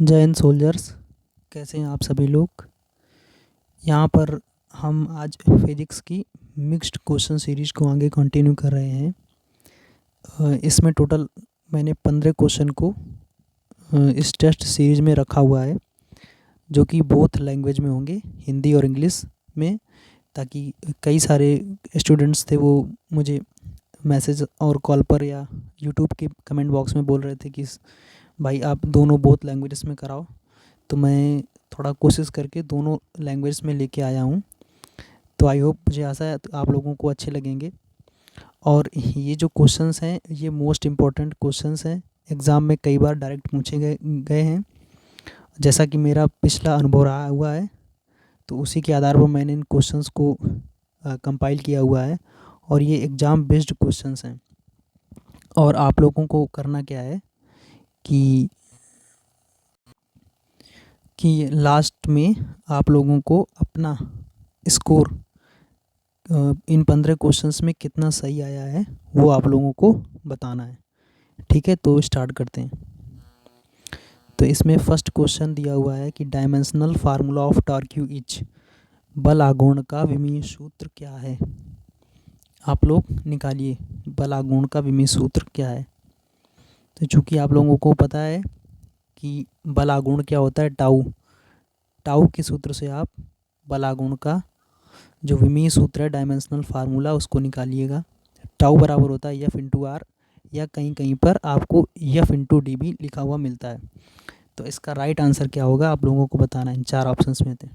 जय हिंद सोल्जर्स। कैसे हैं आप सभी लोग। यहाँ पर हम आज फिज़िक्स की मिक्स्ड क्वेश्चन सीरीज को आगे कंटिन्यू कर रहे हैं। इसमें टोटल मैंने 15 क्वेश्चन को इस टेस्ट सीरीज में रखा हुआ है, जो कि बोथ लैंग्वेज में होंगे, हिंदी और इंग्लिश में, ताकि कई सारे स्टूडेंट्स थे वो मुझे मैसेज और कॉल पर या यूट्यूब के कमेंट बॉक्स में बोल रहे थे कि भाई आप दोनों बोथ लैंग्वेजेस में कराओ। तो मैं थोड़ा कोशिश करके दोनों लैंग्वेज में लेके आया हूँ। तो आई होप, मुझे आशा है आप लोगों को अच्छे लगेंगे। और ये जो क्वेश्चंस हैं ये मोस्ट इम्पॉर्टेंट क्वेश्चंस हैं, एग्ज़ाम में कई बार डायरेक्ट पूछे गए हैं, जैसा कि मेरा पिछला अनुभव रहा हुआ है। तो उसी के आधार पर मैंने इन क्वेश्चंस को कंपाइल किया हुआ है, और ये एग्ज़ाम बेस्ड क्वेश्चंस हैं। और आप लोगों को करना क्या है कि लास्ट में आप लोगों को अपना स्कोर इन 15 क्वेश्चंस में कितना सही आया है वो आप लोगों को बताना है। ठीक है, तो स्टार्ट करते हैं। तो इसमें फर्स्ट क्वेश्चन दिया हुआ है कि dimensional formula of torque is, बल आघूर्ण का विमीय सूत्र क्या है। आप लोग निकालिए, बल आघूर्ण का विमीय सूत्र क्या है। तो चूँकि आप लोगों को पता है कि बल आघूर्ण क्या होता है, टाउ के सूत्र से आप बल आघूर्ण का जो विमीय सूत्र है, डायमेंशनल फार्मूला, उसको निकालिएगा। टाउ बराबर होता है एफ इंटू आर, या कहीं कहीं पर आपको एफ इंटू डी भी लिखा हुआ मिलता है। तो इसका राइट आंसर क्या होगा आप लोगों को बताना है। इन 4 ऑप्शंस में थे,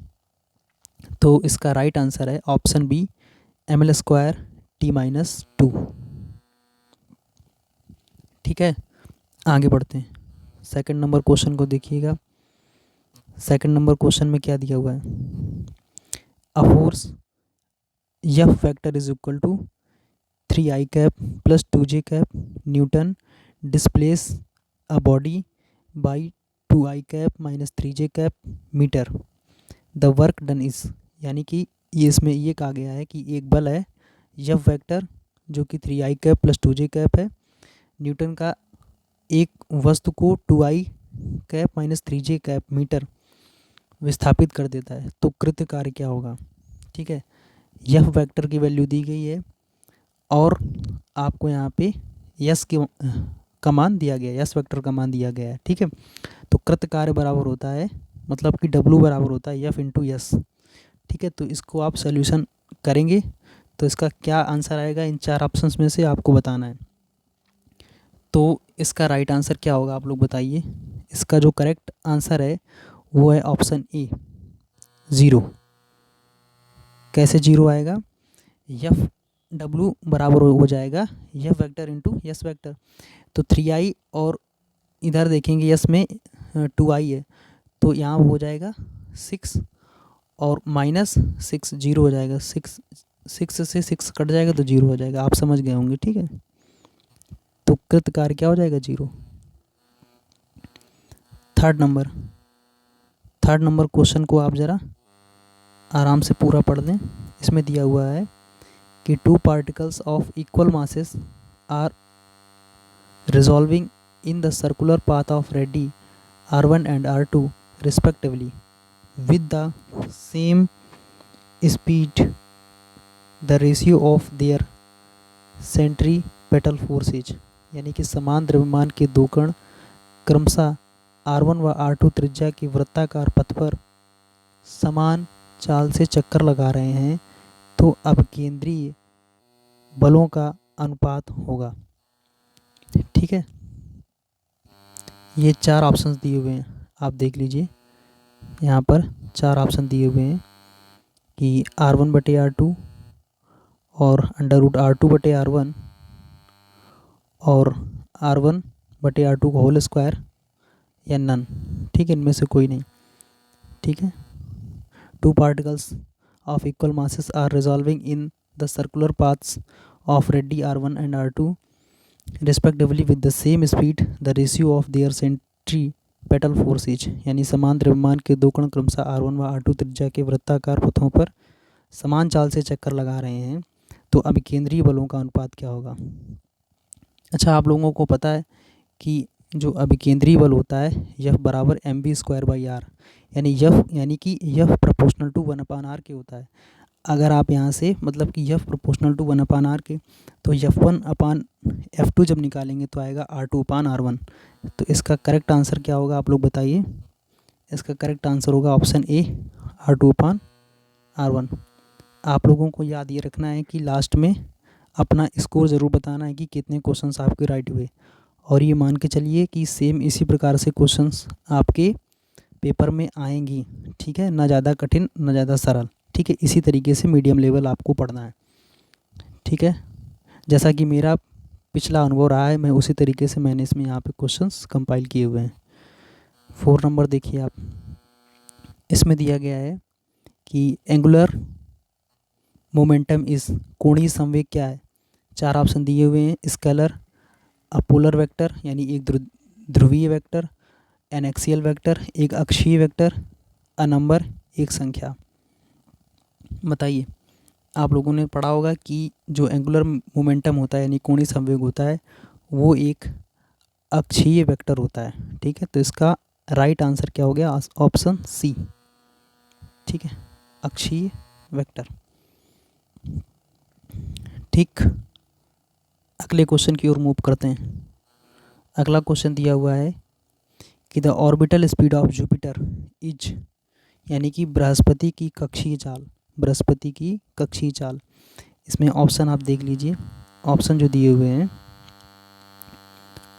तो इसका राइट आंसर है ऑप्शन बी, ml² t-2। ठीक है, आगे बढ़ते हैं। सेकंड नंबर क्वेश्चन को देखिएगा। सेकंड नंबर क्वेश्चन में क्या दिया हुआ है, a force F vector is equal to 3i cap plus 2j cap newton displace a body by 2i cap minus 3j cap metre, the work done is. यानी कि ये इसमें ये कहा गया है कि एक बल है एफ वेक्टर जो कि 3i cap plus 2j cap है, न्यूटन का एक वस्तु को 2i cap minus 3j cap metre विस्थापित कर देता है, तो कृत्य कार्य क्या होगा। ठीक है, एफ वेक्टर की वैल्यू दी गई है और आपको यहाँ पे यस का मान दिया गया है, यस वेक्टर का मान दिया गया है। ठीक है, तो कृत्य कार्य बराबर होता है, मतलब कि डब्लू बराबर होता है एफ इंटू यस। ठीक है, तो इसको आप सोल्यूशन करेंगे तो इसका क्या आंसर आएगा, इन 4 ऑप्शंस में से आपको बताना है। तो इसका राइट आंसर क्या होगा आप लोग बताइए। इसका जो करेक्ट आंसर है वो है ऑप्शन ए, 0। कैसे 0 आएगा, एफ डब्लू बराबर हो जाएगा F vector into yes vector. तो 3i और इधर देखेंगे यस में 2i है, तो यहाँ हो जाएगा 6 और माइनस 6, 0 हो जाएगा। 6 से 6 कट जाएगा तो 0 हो जाएगा, आप समझ गए होंगे। ठीक है, तो कृत कार्य क्या हो जाएगा, 0। थर्ड नंबर क्वेश्चन को आप ज़रा आराम से पूरा पढ़ लें। इसमें दिया हुआ है कि 2 particles of equal masses are revolving in the circular path of radii r1 and r2 respectively with the same speed, the ratio of their centripetal forces। यानी कि समान द्रव्यमान के दो कण क्रमशः r1 व r2 त्रिज्या के वृत्ताकार पथ पर समान चाल से चक्कर लगा रहे हैं, तो अब केंद्रीय बलों का अनुपात होगा। ठीक है, ये 4 ऑप्शंस दिए हुए हैं, आप देख लीजिए। यहाँ पर 4 ऑप्शन दिए हुए हैं कि r1/r2 और √r2/r1 और r1/r2 का होल स्क्वायर या नन। ठीक है, इनमें से कोई नहीं। ठीक है, 2 particles of equal masses are revolving in the circular paths of radii r1 and r2 respectively with the same speed, the ratio of their centripetal forces। यानी समान द्रव्यमान के दो कण क्रमशः r1 व r2 त्रिज्या के वृत्ताकार पथों पर समान चाल से चक्कर लगा रहे हैं, तो अब केंद्रीय बलों का अनुपात क्या होगा। अच्छा, आप लोगों को पता है कि जो अभिकेंद्रीय बल होता है F बराबर mv²/r, यानी कि F प्रोपोर्शनल टू 1/r के होता है। अगर आप यहाँ से मतलब कि F प्रोपोर्शनल टू 1/r के, तो F1/F2 जब निकालेंगे तो आएगा R2/R1। तो इसका करेक्ट आंसर क्या होगा आप लोग बताइए। इसका करेक्ट आंसर होगा ऑप्शन ए, R2/R1। आप लोगों को याद ये रखना है कि लास्ट में अपना स्कोर ज़रूर बताना है कि कितने क्वेश्चंस आपके राइट हुए, और ये मान के चलिए कि सेम इसी प्रकार से क्वेश्चंस आपके पेपर में आएंगी, ठीक है। ना ज़्यादा कठिन ना ज़्यादा सरल, ठीक है। इसी तरीके से मीडियम लेवल आपको पढ़ना है, ठीक है। जैसा कि मेरा पिछला अनुभव रहा है, मैं उसी तरीके से मैंने इसमें यहाँ पे क्वेश्चंस कंपाइल किए हुए हैं। 4 नंबर देखिए आप, इसमें दिया गया है कि एंगुलर मोमेंटम इस कोणीय संवेग क्या है। 4 ऑप्शन दिए हुए हैं, स्केलर, अपोलर वेक्टर यानी एक ध्रुवीय वेक्टर, एन एक्सियल वेक्टर एक अक्षीय वेक्टर, अ नंबर एक संख्या। बताइए, आप लोगों ने पढ़ा होगा कि जो एंगुलर मोमेंटम होता है यानी कोणीय संवेग होता है वो एक अक्षीय वेक्टर होता है, ठीक है। तो इसका राइट आंसर क्या हो गया, ऑप्शन सी, ठीक है, अक्षीय वेक्टर। ठीक, अगले क्वेश्चन की ओर मूव करते हैं। अगला क्वेश्चन दिया हुआ है कि the orbital speed of Jupiter is, यानी कि बृहस्पति की कक्षीय चाल, बृहस्पति की कक्षीय चाल। इसमें ऑप्शन आप देख लीजिए, ऑप्शन जो दिए हुए हैं,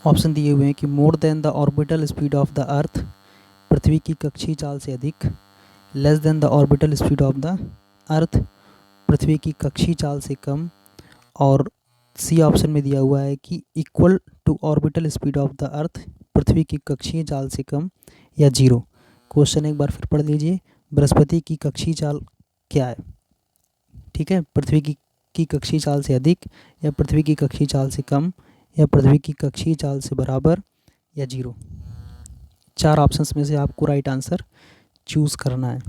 ऑप्शन दिए हुए हैं कि more than the orbital speed of the earth, पृथ्वी की कक्षीय चाल से अधिक, less than the orbital speed of the earth, पृथ्वी की कक्षीय चाल से कम, और सी ऑप्शन में दिया हुआ है कि equal to orbital speed of the earth, पृथ्वी की कक्षीय चाल से कम या जीरो। क्वेश्चन एक बार फिर पढ़ लीजिए, बृहस्पति की कक्षीय चाल क्या है, ठीक है, पृथ्वी की कक्षीय चाल से अधिक, या पृथ्वी की कक्षीय चाल से कम, या पृथ्वी की कक्षीय चाल से बराबर, या जीरो। 4 ऑप्शंस में से आपको राइट आंसर चूज़ करना है।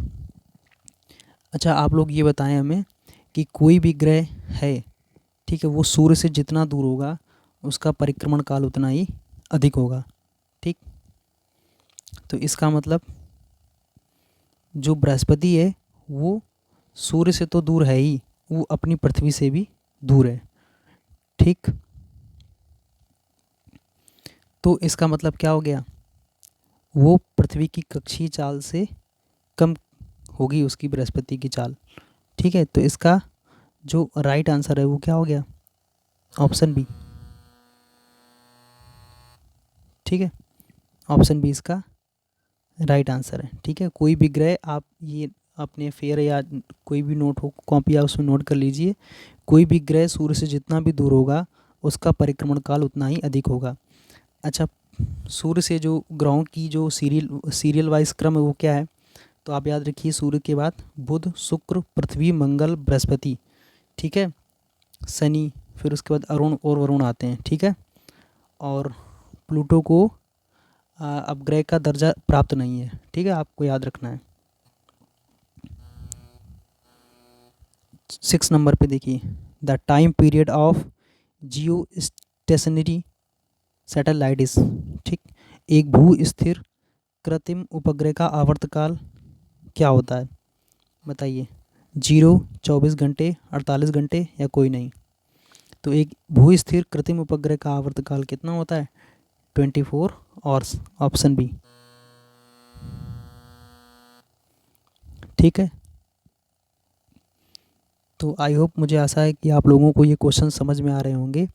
अच्छा, आप लोग ये बताएं हमें कि कोई भी ग्रह है, ठीक है, वो सूर्य से जितना दूर होगा उसका परिक्रमण काल उतना ही अधिक होगा, ठीक। तो इसका मतलब जो बृहस्पति है वो सूर्य से तो दूर है ही, वो अपनी पृथ्वी से भी दूर है, ठीक। तो इसका मतलब क्या हो गया, वो पृथ्वी की कक्षीय चाल से कम होगी उसकी बृहस्पति की चाल, ठीक है। तो इसका जो राइट आंसर है वो क्या हो गया, ऑप्शन बी, ठीक है, ऑप्शन बी इसका राइट आंसर है, ठीक है। कोई भी ग्रह, आप ये अपने फेयर या कोई भी नोट हो कॉपी या उसमें नोट कर लीजिए, कोई भी ग्रह सूर्य से जितना भी दूर होगा उसका परिक्रमण काल उतना ही अधिक होगा। अच्छा, सूर्य से जो ग्रहों की जो सीरियल वाइज क्रम है वो क्या है, तो आप याद रखिए, सूर्य के बाद बुध, शुक्र, पृथ्वी, मंगल, बृहस्पति, ठीक है, शनि, फिर उसके बाद अरुण और वरुण आते हैं, ठीक है। और प्लूटो को अब ग्रह का दर्जा प्राप्त नहीं है, ठीक है, आपको याद रखना है। 6 नंबर पे देखिए, the time period of Jio stationery satellite is, ठीक, एक भू स्थिर कृत्रिम उपग्रह का आवर्तकाल क्या होता है, बताइए। 0, 24 घंटे, 48 घंटे, या कोई नहीं। तो एक भू स्थिर कृत्रिम उपग्रह का आवर्तकाल कितना होता है, 24 आवर्स, ऑप्शन बी, ठीक है। तो आई होप, मुझे आशा है कि आप लोगों को ये क्वेश्चन समझ में आ रहे होंगे,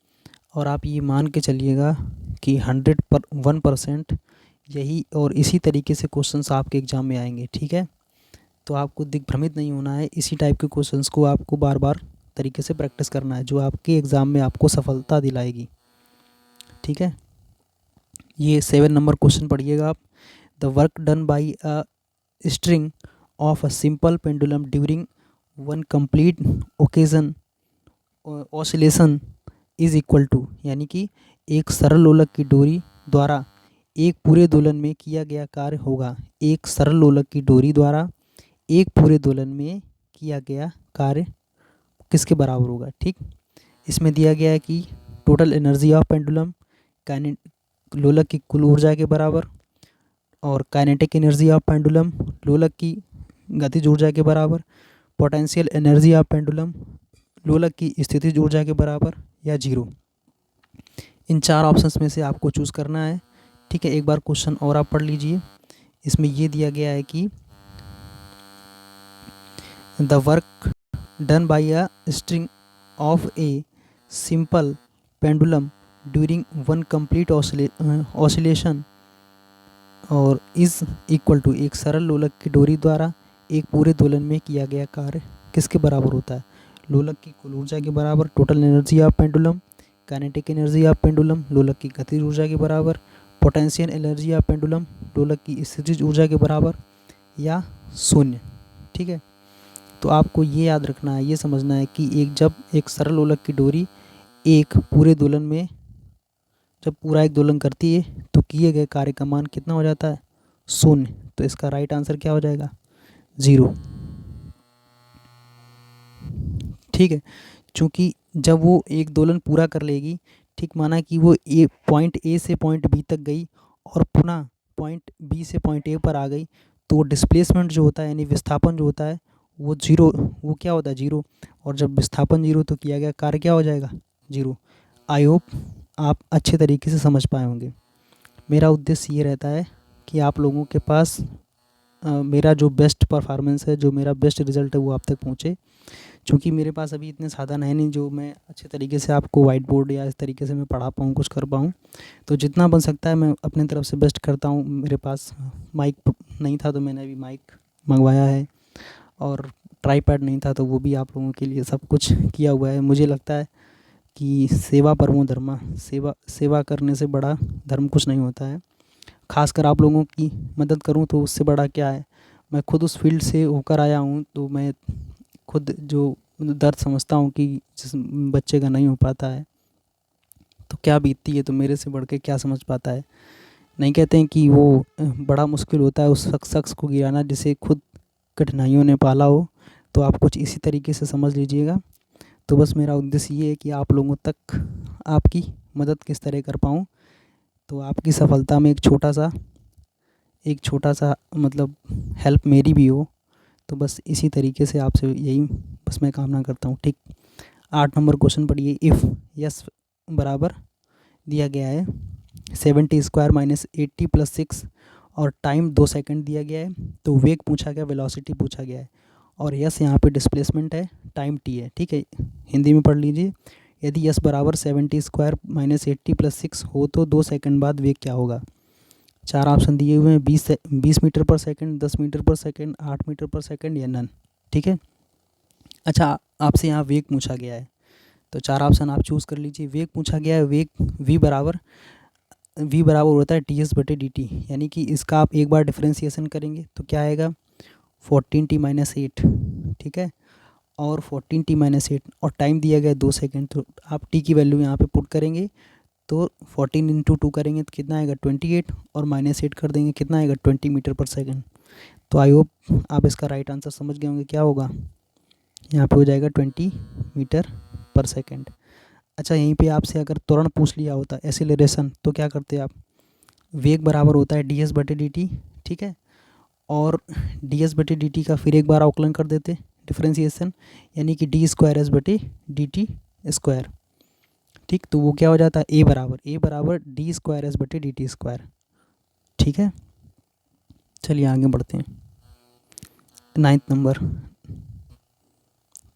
और आप ये मान के चलिएगा कि 100% यही और इसी तरीके से क्वेश्चंस आपके एग्ज़ाम में आएंगे, ठीक है। तो आपको दिग्भ्रमित नहीं होना है, इसी टाइप के क्वेश्चंस को आपको बार बार तरीके से प्रैक्टिस करना है, जो आपके एग्ज़ाम में आपको सफलता दिलाएगी, ठीक है। ये 7 नंबर क्वेश्चन पढ़िएगा आप। The work done by a string of a simple pendulum during one complete occasion oscillation is equal to, यानी कि एक सरल लोलक की डोरी द्वारा एक पूरे दोलन में किया गया कार्य होगा, एक सरल लोलक की डोरी द्वारा एक पूरे दोलन में किया गया कार्य किसके बराबर होगा, ठीक। इसमें दिया गया है कि टोटल एनर्जी ऑफ पेंडुलम, लोलक की कुल ऊर्जा के बराबर, और काइनेटिक एनर्जी ऑफ पेंडुलम लोलक की गतिज ऊर्जा के बराबर, पोटेंशियल एनर्जी ऑफ पेंडुलम लोलक की स्थितिज ऊर्जा के बराबर, या जीरो। इन चार ऑप्शंस में से आपको चूज़ करना है। ठीक है, एक बार क्वेश्चन और आप पढ़ लीजिए। इसमें ये दिया गया है कि the work done by a string of a simple pendulum during one complete oscillation और इज इक्वल टू, एक सरल लोलक की डोरी द्वारा एक पूरे दोलन में किया गया कार्य किसके बराबर होता है? लोलक की कुल ऊर्जा के बराबर, total energy of pendulum, kinetic energy of pendulum लोलक की गतिज ऊर्जा के बराबर, पोटेंशियल एनर्जी ऑफ पेंडुलम लोलक की स्थितिज ऊर्जा के बराबर, या शून्य। ठीक है, तो आपको ये याद रखना है, ये समझना है कि जब एक सरल लोलक की डोरी एक पूरे दोलन में जब पूरा एक दोलन करती है तो किए गए कार्य का मान कितना हो जाता है? शून्य। तो इसका राइट आंसर क्या हो जाएगा? जीरो। ठीक है, चूँकि जब वो एक दोलन पूरा कर लेगी, ठीक, माना कि वो पॉइंट ए से पॉइंट बी तक गई और पुनः पॉइंट बी से पॉइंट ए पर आ गई, तो डिस्प्लेसमेंट जो होता है यानी विस्थापन जो होता है वो जीरो, वो क्या होता है? जीरो। और जब विस्थापन जीरो तो किया गया कार्य क्या हो जाएगा? जीरो। आई होप आप अच्छे तरीके से समझ पाए होंगे। मेरा उद्देश्य ये रहता है कि आप लोगों के पास मेरा जो बेस्ट परफॉर्मेंस है, जो मेरा बेस्ट रिज़ल्ट है वो आप तक पहुँचे। चूँकि मेरे पास अभी इतने साधन है नहीं जो मैं अच्छे तरीके से आपको वाइट बोर्ड या इस तरीके से मैं पढ़ा पाऊँ, कुछ कर पाऊँ। तो जितना बन सकता है मैं अपनी तरफ से बेस्ट करता हूँ। मेरे पास माइक नहीं था तो मैंने अभी माइक मंगवाया है, और ट्राईपैड नहीं था तो वो भी आप लोगों के लिए सब कुछ किया हुआ है। मुझे लगता है कि सेवा परमो धर्मा, सेवा करने से बड़ा धर्म कुछ नहीं होता है। खासकर आप लोगों की मदद करूं तो उससे बड़ा क्या है। मैं खुद उस फील्ड से होकर आया हूं, तो मैं खुद जो दर्द समझता हूं कि जिस बच्चे का नहीं हो पाता है तो क्या बीतती है, तो मेरे से बढ़ के क्या समझ पाता है। नहीं कहते हैं कि वो बड़ा मुश्किल होता है उस शख्स को गिराना जिसे खुद कठिनाइयों ने पाला हो। तो आप कुछ इसी तरीके से समझ लीजिएगा। तो बस मेरा उद्देश्य ये है कि आप लोगों तक आपकी मदद किस तरह कर पाऊँ, तो आपकी सफलता में एक छोटा सा मतलब हेल्प मेरी भी हो। तो बस इसी तरीके से आपसे यही बस मैं कामना करता हूँ। ठीक, 8 नंबर क्वेश्चन पढ़िए। इफ़ यस बराबर दिया गया है 70 स्क्वायर माइनस 80 प्लस 6 और टाइम 2 सेकंड दिया गया है, तो वेग पूछा गया, वेलोसिटी पूछा गया है, और यस यहाँ पे डिस्प्लेसमेंट है, टाइम टी है। ठीक है, हिंदी में पढ़ लीजिए। यदि यस बराबर 70 स्क्वायर माइनस 80 प्लस 6 हो तो 2 सेकंड बाद वेग क्या होगा? 4 ऑप्शन दिए हुए हैं, 20 मीटर पर सेकंड, 10 मीटर पर सेकंड, 8 मीटर पर सेकंड, या नन। ठीक है, अच्छा, आपसे यहाँ वेग पूछा गया है तो 4 ऑप्शन आप चूज़ कर लीजिए। वेग पूछा गया है, वेग वी बराबर होता है टी एस बटे डी टी, यानी कि इसका आप एक बार डिफ्रेंसिएशन करेंगे तो क्या आएगा? 14t-8। ठीक है, और 14t-8 और टाइम दिया गया 2 सेकंड, तो आप टी की वैल्यू यहाँ पे पुट करेंगे तो 14 इंटू 2 करेंगे तो कितना आएगा? 28, और -8 कर देंगे कितना आएगा? 20 मीटर पर सेकंड। तो आई होप आप इसका राइट आंसर समझ गए होंगे क्या होगा। यहाँ पे हो जाएगा 20 मीटर पर सेकंड। अच्छा, यहीं पे आपसे अगर त्वरण पूछ लिया होता एक्सीलरेशन, तो क्या करते आप? वेग बराबर होता है डी एस बटे डी टी। ठीक है, और डी एस बटे डी टी का फिर एक बार अवकलन कर देते डिफ्रेंसिएशन, यानी कि डी स्क्वायर एस बटे डी टी स्क्वायर। ठीक, तो वो क्या हो जाता है? ए बराबर डी स्क्वायर एस बटे डी टी स्क्वायर। ठीक है, चलिए आगे बढ़ते हैं। 9th number.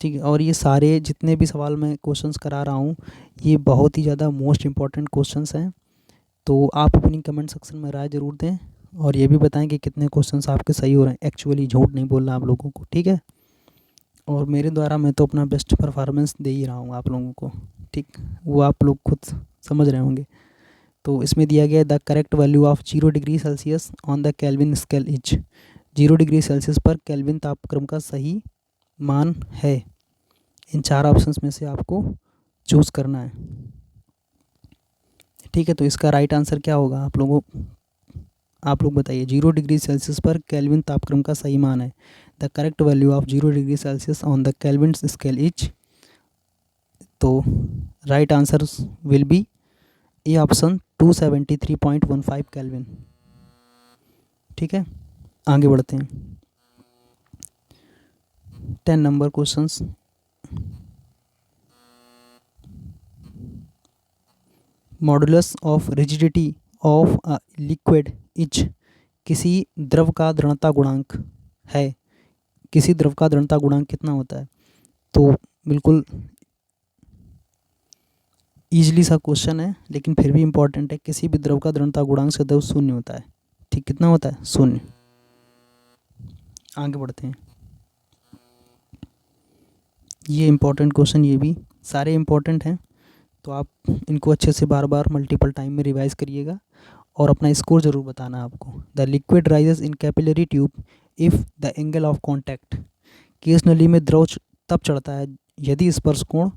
ठीक है, और ये सारे जितने भी सवाल मैं क्वेश्चंस करा रहा हूँ ये बहुत ही ज़्यादा मोस्ट इम्पॉर्टेंट क्वेश्चंस हैं। तो आप अपनी कमेंट सेक्शन में राय ज़रूर दें और ये भी बताएं कि कितने क्वेश्चंस आपके सही हो रहे हैं। एक्चुअली झूठ नहीं बोलना आप लोगों को, ठीक है। और मेरे द्वारा मैं तो अपना बेस्ट परफॉर्मेंस दे ही रहा हूँ आप लोगों को, ठीक, वो आप लोग खुद समझ रहे होंगे। तो इसमें दिया गया the correct value of 0 degree Celsius on the Kelvin scale is. 0 degree Celsius पर केल्विन तापक्रम का सही मान है। इन 4 ऑप्शंस में से आपको चूज़ करना है, ठीक है। तो इसका राइट आंसर क्या होगा आप लोग बताइए। 0 डिग्री सेल्सियस पर केल्विन तापक्रम का सही मान है। The correct value of 0 degree Celsius on the Kelvin scale is. तो right answer will be A option 273.15 Kelvin. ठीक है, आगे बढ़ते हैं। 10 number questions. Modulus of rigidity of a liquid is, किसी द्रव का दृढ़ता गुणांक है, किसी द्रव का दृढ़ता गुणांक कितना होता है? तो बिल्कुल ईजिली सा क्वेश्चन है, लेकिन फिर भी इंपॉर्टेंट है। किसी भी द्रव का दृढ़ता गुणांक सदैव शून्य होता है। ठीक, कितना होता है? शून्य। आगे बढ़ते हैं। ये इंपॉर्टेंट क्वेश्चन, ये भी सारे इंपॉर्टेंट हैं, तो आप इनको अच्छे से बार बार मल्टीपल टाइम में रिवाइज करिएगा और अपना स्कोर ज़रूर बताना आपको। The liquid rises in capillary tube if the angle of contact, case नली में द्रव तब चढ़ता है यदि स्पर्श कोण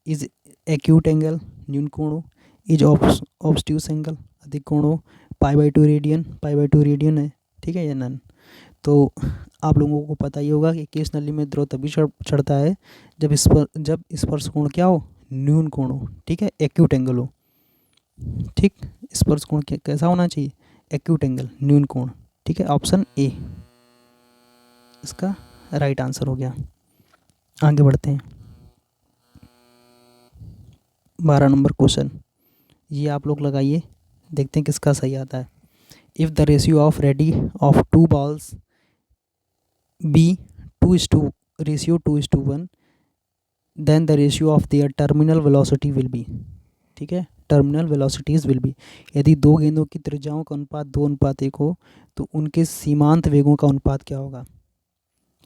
इज एक्यूट एंगल न्यून कोण हो, इज ऑब्स्ट्यूस एंगल अधिक कोण हो, π/2 रेडियन, π/2 रेडियन है, ठीक है, या नन। तो आप लोगों को पता ही होगा कि केस नली में द्रव तभी चढ़ता है जब स्पर्श कोण क्या हो? न्यून कोण हो, ठीक है, एक्यूट एंगल हो। ठीक, स्पर्श कोण कैसा होना चाहिए? एक्यूट एंगल, न्यून कोण। ठीक है, ऑप्शन ए इसका राइट आंसर हो गया। आगे बढ़ते हैं। 12 नंबर क्वेश्चन, ये आप लोग लगाइए, देखते हैं किसका सही आता है। If the ratio of radii of 2 balls be 2:1, then the ratio of their terminal velocity will be. ठीक है, टर्मिनल वेलोसिटीज़ विल बी, यदि दो गेंदों की त्रिज्याओं का अनुपात 2:1 हो तो उनके सीमांत वेगों का अनुपात क्या होगा?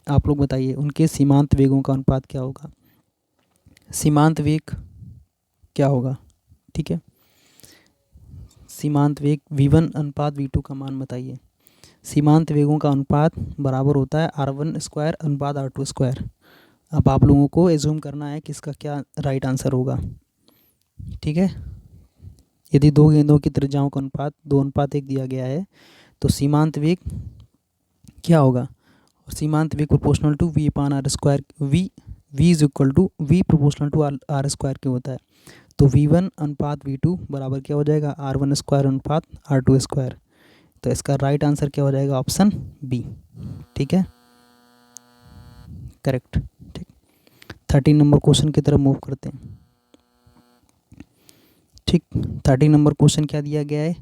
आप लोग बताइए, उनके सीमांत वेगों का अनुपात क्या होगा? सीमांत वेग क्या होगा? ठीक है, सीमांत वेग v1/v2 का मान बताइए। सीमांत वेगों का अनुपात बराबर होता है r1² / r2²। अब आप लोगों को एज्यूम करना है कि इसका क्या राइट आंसर होगा। ठीक है, यदि दो गेंदों की त्रिज्याओं का अनुपात 2:1 दिया गया है तो सीमांत वेग क्या होगा? सीमांत वेग proportional to v/r², v is equal to v proportional to r² के होता है। तो v1/v2 बराबर क्या हो जाएगा? r1² / r2²। तो इसका राइट आंसर क्या हो जाएगा? Option B. ठीक है, करेक्ट। ठीक, 13 नंबर क्वेश्चन की तरफ मूव करते हैं। ठीक, 13 नंबर क्वेश्चन क्या दिया गया है?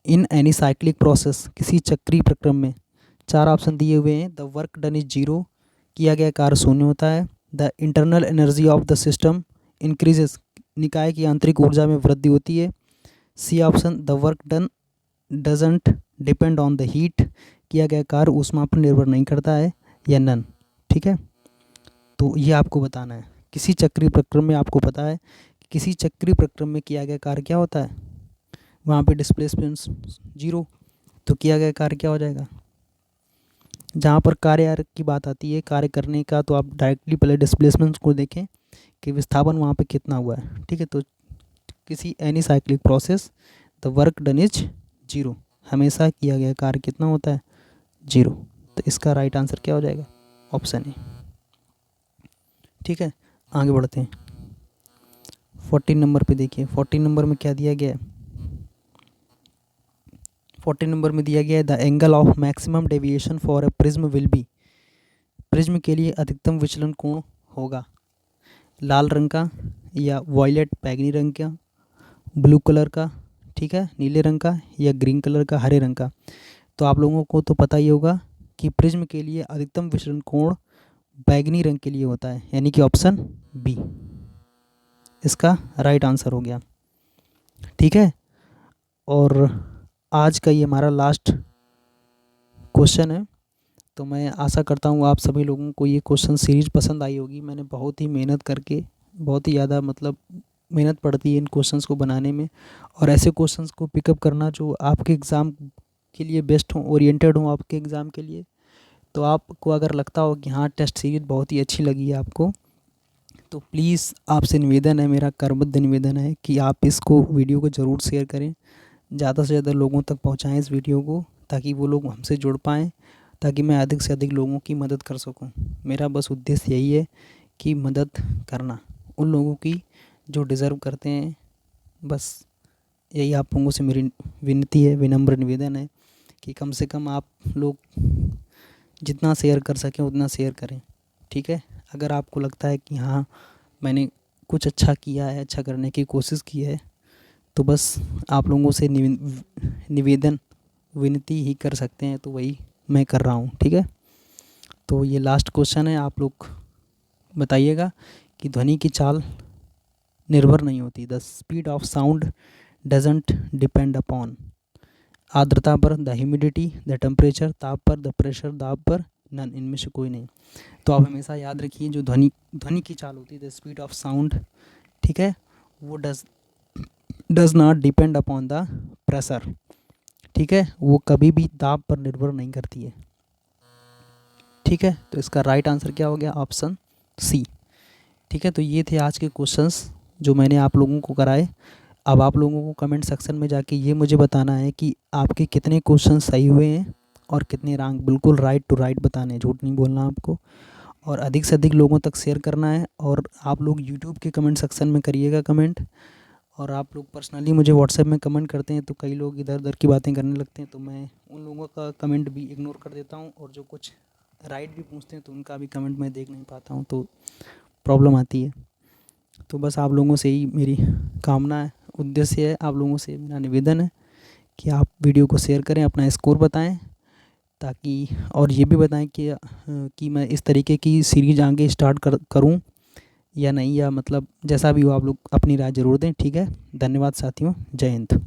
इन एनी साइक्लिक प्रोसेस, किसी चक्रीय प्रक्रम में 4 ऑप्शन दिए हुए हैं। द वर्क डन इज 0, किया गया कार्य शून्य होता है। The internal energy of the system increases, निकाय की आंतरिक ऊर्जा में वृद्धि होती है। C option, the work done doesn't depend on the heat, किया गया कार्य ऊष्मा पर निर्भर नहीं करता है, या नन। ठीक है, तो ये आपको बताना है। किसी चक्रीय प्रक्रम में आपको पता है कि किसी चक्रीय प्रक्रम में किया गया कार्य क्या होता है? वहाँ पे डिस्प्लेसमेंट 0, तो किया गया कार्य क्या हो जाएगा? जहाँ पर कार्य की बात आती है, कार्य करने का, तो आप डायरेक्टली पहले डिस्प्लेसमेंट को देखें कि विस्थापन वहाँ पे कितना हुआ है। ठीक है, तो किसी any cyclic process the work done is 0, हमेशा किया गया कार्य कितना होता है? 0। तो इसका राइट आंसर क्या हो जाएगा? Option A. ठीक है, आगे बढ़ते हैं। 14 नंबर पे देखिए, 14 नंबर में क्या दिया गया है? 14 नंबर में दिया गया है the angle of maximum deviation for a prism will be, prism के लिए अधिकतम विचलन कोण होगा लाल रंग का, या वॉयलेट बैगनी रंग का, ब्लू कलर का, ठीक है, नीले रंग का, या ग्रीन कलर का, हरे रंग का। तो आप लोगों को तो पता ही होगा कि प्रिज्म के लिए अधिकतम विचलन कोण बैगनी रंग के लिए होता है, यानी कि ऑप्शन बी इसका राइट आंसर हो गया। ठीक है, और आज का ये हमारा लास्ट क्वेश्चन है। तो मैं आशा करता हूँ आप सभी लोगों को ये क्वेश्चन सीरीज पसंद आई होगी। मैंने बहुत ही मेहनत करके, बहुत ही ज़्यादा मतलब मेहनत पड़ती है इन क्वेश्चंस को बनाने में, और ऐसे क्वेश्चंस को पिकअप करना जो आपके एग्ज़ाम के लिए बेस्ट हों, ओरिएंटेड हों आपके एग्ज़ाम के लिए। तो आपको अगर लगता हो कि हाँ टेस्ट सीरीज बहुत ही अच्छी लगी है आपको, तो प्लीज़ आपसे निवेदन है, मेरा करबद्ध निवेदन है कि आप इसको वीडियो को ज़रूर शेयर करें, ज़्यादा से ज़्यादा लोगों तक पहुँचाएँ इस वीडियो को, ताकि वो लोग हमसे जुड़ पाएँ, ताकि मैं अधिक से अधिक लोगों की मदद कर सकूं। मेरा बस उद्देश्य यही है कि मदद करना उन लोगों की जो डिज़र्व करते हैं, बस यही आप लोगों से मेरी विनती है, विनम्र निवेदन है कि कम से कम आप लोग जितना शेयर कर सकें उतना शेयर करें, ठीक है। अगर आपको लगता है कि हाँ मैंने कुछ अच्छा किया है, अच्छा करने की कोशिश की है, तो बस आप लोगों से निवेदन विनती ही कर सकते हैं, तो वही मैं कर रहा हूँ, ठीक है। तो ये लास्ट क्वेश्चन है, आप लोग बताइएगा कि ध्वनि की चाल निर्भर नहीं होती। The speed of sound doesn't depend upon आर्द्रता पर, द ह्यूमिडिटी, द टेम्परेचर ताप पर, द प्रेशर दाब पर, नन, इनमें से कोई नहीं। तो आप हमेशा याद रखिए जो ध्वनि की चाल होती है, द स्पीड ऑफ साउंड, ठीक है, वो does not depend upon the pressure, ठीक है, वो कभी भी दाब पर निर्भर नहीं करती है, ठीक है। तो इसका राइट आंसर क्या हो गया? ऑप्शन सी, ठीक है। तो ये थे आज के क्वेश्चंस जो मैंने आप लोगों को कराए। अब आप लोगों को कमेंट सेक्शन में जाके ये मुझे बताना है कि आपके कितने क्वेश्चन सही हुए हैं और कितने रॉन्ग। बिल्कुल राइट टू राइट बताने हैं, झूठ नहीं बोलना आपको, और अधिक से अधिक लोगों तक शेयर करना है। और आप लोग यूट्यूब के कमेंट सेक्शन में करिएगा कमेंट, और आप लोग पर्सनली मुझे व्हाट्सएप में कमेंट करते हैं तो कई लोग इधर उधर की बातें करने लगते हैं, तो मैं उन लोगों का कमेंट भी इग्नोर कर देता हूँ, और जो कुछ राइट भी पूछते हैं तो उनका भी कमेंट मैं देख नहीं पाता हूँ, तो प्रॉब्लम आती है। तो बस आप लोगों से ही मेरी कामना है, उद्देश्य है, आप लोगों से मेरा निवेदन है कि आप वीडियो को शेयर करें, अपना स्कोर बताएं, ताकि और ये भी बताएं कि मैं इस तरीके की सीरीज आगे स्टार्ट करूं या नहीं, या मतलब जैसा भी हो आप लोग अपनी राय ज़रूर दें, ठीक है। धन्यवाद साथियों, जय हिंद।